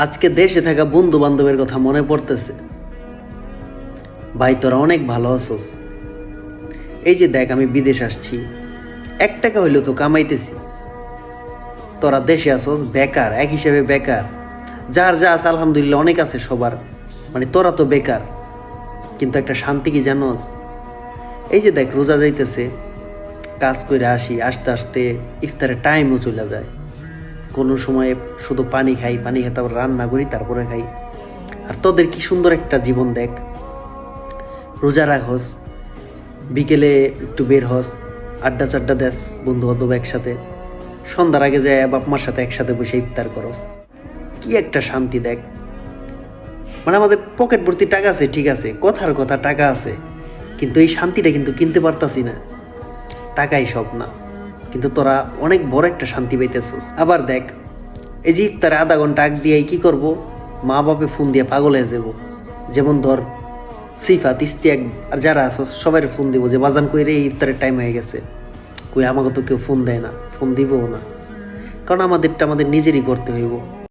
আজকে দেশে থাকা বন্ধু বান্ধবের কথা মনে পড়তেছে। ভাই তোরা অনেক ভালো আছোস। এই যে দেখ আমি বিদেশ আসছি, 1 টাকা হইলেও তো কামাইতেছি। তোরা দেশে আসোস বেকার, এক হিসেবে বেকার। যার যা আছে আলহামদুলিল্লাহ অনেক আছে সবার, মানে তোরা তো বেকার। কিন্তু একটা শান্তি কি জানোস? এই যে দেখ রোজা যাইতেছে, কাজ করে আসি, আসতে আসতে ইফতারের টাইমও চলে যায়। কোনো সময় শুধু পানি খাই, পানি খেতে আবার রান্না করি তারপরে খাই। আর তোদের কি সুন্দর একটা জীবন দেখ। রোজা রাখস, বিকেলে একটু বের হস, আড্ডা চাড্ডা দেস বন্ধু বান্ধব একসাথে, সন্ধ্যার আগে যায় বাপ মার সাথে একসাথে বসে ইফতার করস। কি একটা শান্তি দেখ। মানে আমাদের পকেট ভর্তি টাকা আছে, ঠিক আছে, কথার কথা টাকা আছে, কিন্তু এই শান্তিটা কিন্তু কিনতে পারতাছি না। টাকাই সব না, কিন্তু তোরা অনেক বড় একটা শান্তি পাইতেছস। আবার দেখ, এই যে ইফতারে আধা ঘন্টা আগ দিয়ে কি করব, মা বাপে ফোন দিয়ে পাগল হয়ে যাব। যেমন ধর সিফাত, ইস্তিয়াক আর যারা আছো সবাই ফোন দিব যে বাজান কই রে, ইফতারের টাইম হয়ে গেছে। কই আমাকে তো কেউ ফোন দেয় না, ফোন দিবও না, কারণ আমাদেরটা আমাদের নিজেরই করতে হইব।